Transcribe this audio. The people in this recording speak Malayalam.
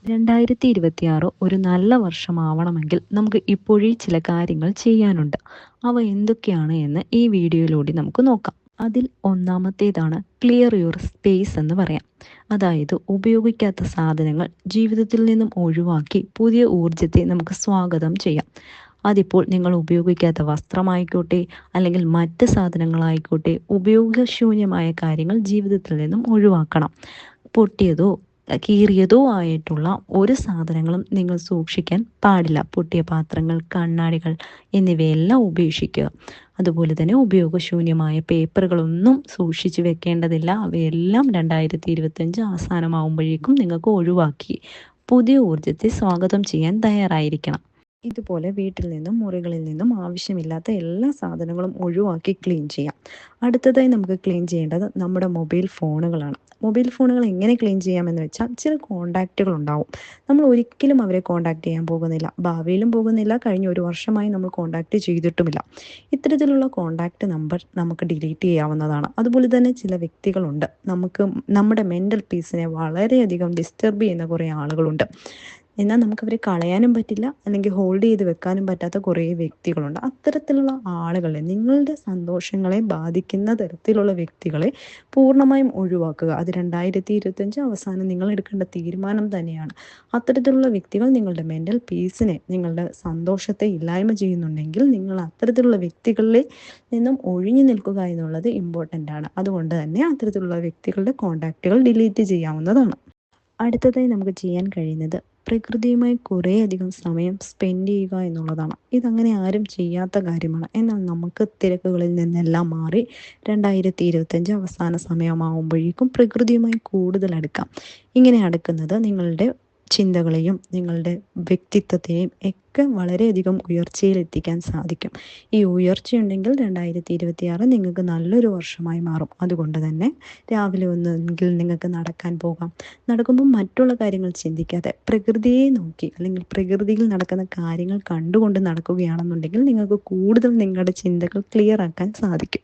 2026 ഒരു നല്ല വർഷമാവണമെങ്കിൽ നമുക്ക് ഇപ്പോഴേ ചില കാര്യങ്ങൾ ചെയ്യാനുണ്ട്. അവ എന്തൊക്കെയാണ് എന്ന് ഈ വീഡിയോയിലൂടെ നമുക്ക് നോക്കാം. അതിൽ ഒന്നാമത്തേതാണ് ക്ലിയർ യുവർ സ്പേസ് എന്ന് പറയാം. അതായത് ഉപയോഗിക്കാത്ത സാധനങ്ങൾ ജീവിതത്തിൽ നിന്നും ഒഴിവാക്കി പുതിയ ഊർജത്തെ നമുക്ക് സ്വാഗതം ചെയ്യാം. അതിപ്പോൾ നിങ്ങൾ ഉപയോഗിക്കാത്ത വസ്ത്രമായിക്കോട്ടെ, അല്ലെങ്കിൽ മറ്റ് സാധനങ്ങളായിക്കോട്ടെ, ഉപയോഗശൂന്യമായ കാര്യങ്ങൾ ജീവിതത്തിൽ നിന്നും ഒഴിവാക്കണം. പൊട്ടിയതോ കീറിയതോ ആയിട്ടുള്ള ഒരു സാധനങ്ങളും നിങ്ങൾ സൂക്ഷിക്കാൻ പാടില്ല. പൊട്ടിയ പാത്രങ്ങൾ, കണ്ണാടികൾ എന്നിവയെല്ലാം ഉപേക്ഷിക്കുക. അതുപോലെ തന്നെ ഉപയോഗശൂന്യമായ പേപ്പറുകളൊന്നും സൂക്ഷിച്ചു വെക്കേണ്ടതില്ല. അവയെല്ലാം 2025 അവസാനമാകുമ്പോഴേക്കും നിങ്ങൾക്ക് ഒഴിവാക്കി പുതിയ ഊർജത്തെ സ്വാഗതം ചെയ്യാൻ തയ്യാറായിരിക്കണം. ഇതുപോലെ വീട്ടിൽ നിന്നും മുറികളിൽ നിന്നും ആവശ്യമില്ലാത്ത എല്ലാ സാധനങ്ങളും ഒഴിവാക്കി ക്ലീൻ ചെയ്യാം. അടുത്തതായി നമുക്ക് ക്ലീൻ ചെയ്യേണ്ടത് നമ്മുടെ മൊബൈൽ ഫോണുകളാണ്. മൊബൈൽ ഫോണുകൾ എങ്ങനെ ക്ലീൻ ചെയ്യാമെന്ന് വെച്ചാൽ, ചില കോണ്ടാക്റ്റുകൾ ഉണ്ടാവും. നമ്മൾ ഒരിക്കലും അവരെ കോണ്ടാക്ട് ചെയ്യാൻ പോകുന്നില്ല, ഭാവിയിലും പോകുന്നില്ല, കഴിഞ്ഞ ഒരു വർഷമായി നമ്മൾ കോണ്ടാക്ട് ചെയ്തിട്ടുമില്ല. ഇത്തരത്തിലുള്ള കോണ്ടാക്റ്റ് നമ്പർ നമുക്ക് ഡിലീറ്റ് ചെയ്യാവുന്നതാണ്. അതുപോലെ തന്നെ ചില വ്യക്തികളുണ്ട്, നമ്മുടെ മെൻ്റൽ പീസിനെ വളരെയധികം ഡിസ്റ്റർബ് ചെയ്യുന്ന കുറേ ആളുകളുണ്ട്. എന്നാൽ നമുക്കവരെ കളയാനും പറ്റില്ല, അല്ലെങ്കിൽ ഹോൾഡ് ചെയ്ത് വെക്കാനും പറ്റാത്ത കുറേ വ്യക്തികളുണ്ട്. അത്തരത്തിലുള്ള ആളുകളെ, നിങ്ങളുടെ സന്തോഷങ്ങളെ ബാധിക്കുന്ന തരത്തിലുള്ള വ്യക്തികളെ പൂർണ്ണമായും ഒഴിവാക്കുക. അത് 2025 അവസാനം നിങ്ങൾ എടുക്കേണ്ട തീരുമാനം തന്നെയാണ്. അത്തരത്തിലുള്ള വ്യക്തികൾ നിങ്ങളുടെ മെൻ്റൽ പീസിനെ, നിങ്ങളുടെ സന്തോഷത്തെ ഇല്ലായ്മ ചെയ്യുന്നുണ്ടെങ്കിൽ നിങ്ങൾ അത്തരത്തിലുള്ള വ്യക്തികളിൽ നിന്നും ഒഴിഞ്ഞു നിൽക്കുക എന്നുള്ളത് ഇമ്പോർട്ടൻ്റ് ആണ്. അതുകൊണ്ട് തന്നെ അത്തരത്തിലുള്ള വ്യക്തികളുടെ കോണ്ടാക്റ്റുകൾ ഡിലീറ്റ് ചെയ്യാവുന്നതാണ്. അടുത്തതായി നമുക്ക് ചെയ്യാൻ കഴിയുന്നത് പ്രകൃതിയുമായി കുറേയധികം സമയം സ്പെൻഡ് ചെയ്യുക എന്നുള്ളതാണ്. ഇതങ്ങനെ ആരും ചെയ്യാത്ത കാര്യമാണ്. എന്നാൽ നമുക്ക് തിരക്കുകളിൽ നിന്നെല്ലാം മാറി 2025 അവസാന സമയമാകുമ്പോഴേക്കും പ്രകൃതിയുമായി കൂടുതൽ അടുക്കാം. ഇങ്ങനെ അടുക്കുന്നത് നിങ്ങളുടെ ചിന്തകളെയും നിങ്ങളുടെ വ്യക്തിത്വത്തെയും ഒക്കെ വളരെയധികം ഉയർച്ചയിലെത്തിക്കാൻ സാധിക്കും. ഈ ഉയർച്ചയുണ്ടെങ്കിൽ 2026 നിങ്ങൾക്ക് നല്ലൊരു വർഷമായി മാറും. അതുകൊണ്ട് തന്നെ രാവിലെ ഒന്നെങ്കിൽ നിങ്ങൾക്ക് നടക്കാൻ പോകാം. നടക്കുമ്പോൾ മറ്റുള്ള കാര്യങ്ങൾ ചിന്തിക്കാതെ പ്രകൃതിയെ നോക്കി, അല്ലെങ്കിൽ പ്രകൃതിയിൽ നടക്കുന്ന കാര്യങ്ങൾ കണ്ടുകൊണ്ട് നടക്കുകയാണെന്നുണ്ടെങ്കിൽ നിങ്ങൾക്ക് കൂടുതൽ നിങ്ങളുടെ ചിന്തകൾ ക്ലിയർ ആക്കാൻ സാധിക്കും.